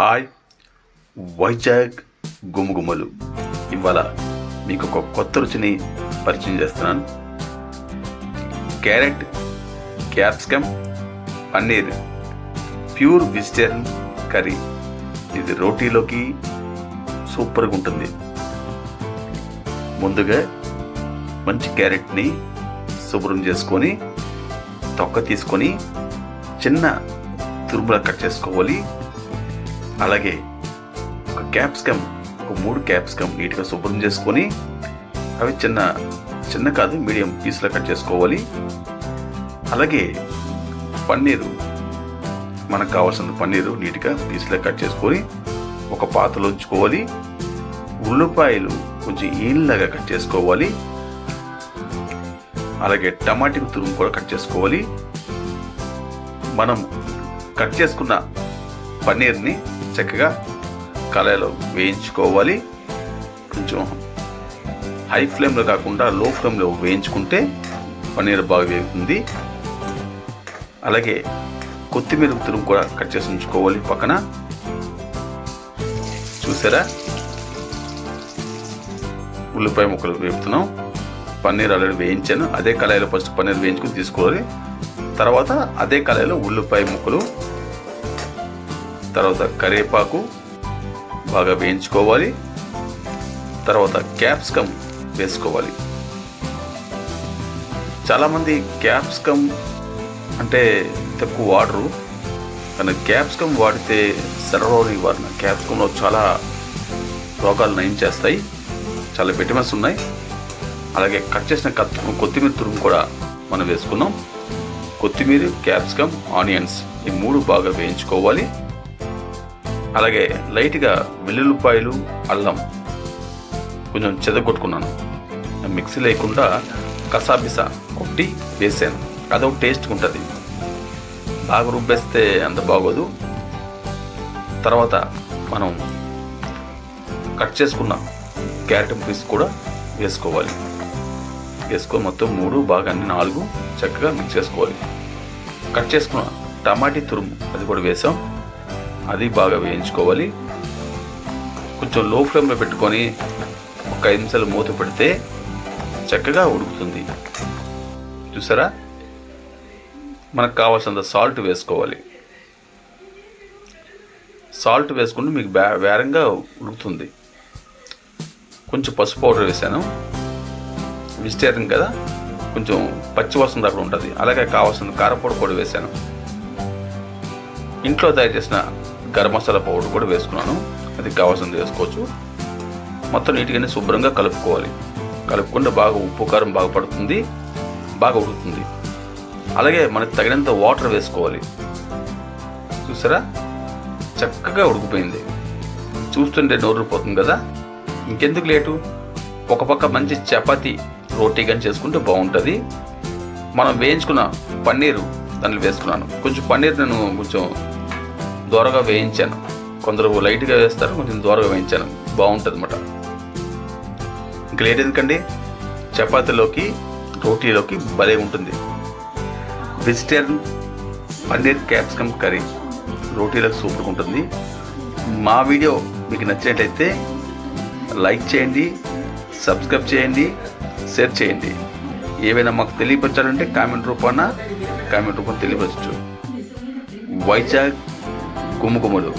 Hi Vizag గుమగుమలు. ఇవాళ మీకు ఒక కొత్త రుచిని పరిచయం చేస్తున్నాను. Carrot, capsicum, paneer pure vegetarian curry. ఇది రోటీలోకి సూపర్గా ఉంటుంది. ముందుగా మంచి క్యారెట్ని శుభ్రం చేసుకొని తొక్క తీసుకొని చిన్న తురుములా కట్ చేసుకోవాలి. అలాగే ఒక 3 క్యాప్సికమ్ నీట్గా శుభ్రం చేసుకొని అవి చిన్న కాదు మీడియం పీస్లా కట్ చేసుకోవాలి. అలాగే పన్నీరు, మనకు కావాల్సిన పన్నీరు నీట్గా పీస్లా కట్ చేసుకొని ఒక పాత్రలో ఉంచుకోవాలి. ఉల్లిపాయలు కొంచెం ఈన్లాగా కట్ చేసుకోవాలి. అలాగే టమాటా తురుము కూడా కట్ చేసుకోవాలి. మనం కట్ చేసుకున్న పన్నీర్ని చక్కగా కళాయిలో వేయించుకోవాలి. కొంచెం హై ఫ్లేమ్లో కాకుండా లో ఫ్లేమ్లో వేయించుకుంటే పన్నీర్ బాగా వేగుతుంది. అలాగే కొత్తిమీర తురుము కూడా కట్ చేసి ఉంచుకోవాలి పక్కన. చూసారా, ఉల్లిపాయ ముక్కలు వేపుతున్నాం. పన్నీర్ ఆల్రెడీ వేయించాను. అదే కళాయిలో ఫస్ట్ పన్నీర్ వేయించుకుని తీసుకోవాలి. తర్వాత అదే కళాయిలో ఉల్లిపాయ ముక్కలు, తర్వాత కరివేపాకు బాగా వేయించుకోవాలి. తర్వాత క్యాప్సికమ్ వేసుకోవాలి. చాలామంది క్యాప్సికమ్ అంటే తక్కువ వాడరు, కానీ క్యాప్సికమ్ వాడితే సర్వరోగ నివారణ. క్యాప్సికంలో చాలా రోగాలు నయం చేస్తాయి, చాలా విటమిన్స్ ఉన్నాయి. అలాగే కట్ చేసిన కొత్తిమీర తురుము కూడా మనం వేసుకున్నాం. కొత్తిమీర, క్యాప్సికమ్, ఆనియన్స్ ఈ 3 బాగా వేయించుకోవాలి. అలాగే లైట్గా వెల్లుల్లిపాయలు, అల్లం కొంచెం చెదగొట్టుకున్నాను. మిక్సీ లేకుండా కసాబిసా కొట్టి వేసాను. అదొక టేస్ట్గా ఉంటుంది. బాగా రుబ్బేస్తే అంత బాగోదు. తర్వాత మనం కట్ చేసుకున్న క్యారెట్ పీస్ కూడా వేసుకోవాలి. వేసుకొని మొత్తం 3 బాగా అన్ని 4 చక్కగా మిక్స్ చేసుకోవాలి. కట్ చేసుకున్న టమాటా తురుము అది కూడా వేసాం. అది బాగా వేయించుకోవాలి. కొంచెం లో ఫ్లేమ్లో పెట్టుకొని ఒక 5 నిమిషాలు మూత పెడితే చక్కగా ఉడుకుతుంది. చూసారా, మనకు కావాల్సినంత సాల్ట్ వేసుకోవాలి. సాల్ట్ వేసుకుంటే మీకు వేరంగా ఉడుకుతుంది. కొంచెం పసుపు పౌడర్ వేసాను. వెజిటేరియన్ కదా, కొంచెం పచ్చివాసన దాకా ఉంటుంది. అలాగే కావాల్సిన కారపొడి కూడా వేసాను. ఇంట్లో తయారు చేసిన గరం మసాలా పౌడర్ కూడా వేసుకున్నాను. అది కావాల్సింది వేసుకోవచ్చు. మొత్తం నీట్గానే శుభ్రంగా కలుపుకోవాలి. కలుపుకుంటే బాగా ఉప్పు కారం బాగా పడుతుంది, బాగా ఉడుకుతుంది. అలాగే మనకు తగినంత వాటర్ వేసుకోవాలి. చూసారా, చక్కగా ఉడికిపోయింది. చూస్తుంటే నోరుపోతుంది కదా. ఇంకెందుకు లేటు, ఒక పక్క మంచి చపాతీ రోటీ కానీ చేసుకుంటే బాగుంటుంది. మనం వేయించుకున్న పన్నీరు దాంట్లో వేసుకున్నాను. కొంచెం పన్నీర్ నేను కొంచెం దోరగా వేయించాను. కొందరు లైట్గా వేస్తారు, కొంచెం దోరగా వేయించాను. బాగుంటుంది అన్నమాట. ఇంకా లేట్ ఎందుకండి, చపాతీలోకి రోటీలోకి భలే ఉంటుంది. వెజిటేరియన్ పన్నీర్ క్యాప్సికమ్ కర్రీ రోటీలోకి సూపర్గా ఉంటుంది. మా వీడియో మీకు నచ్చినట్లయితే లైక్ చేయండి, సబ్స్క్రైబ్ చేయండి, షేర్ చేయండి. ఏవైనా మాకు తెలియపరచాలంటే కామెంట్ రూపాన తెలియపరచచ్చు. వైజాగ్ గుమగుమలు.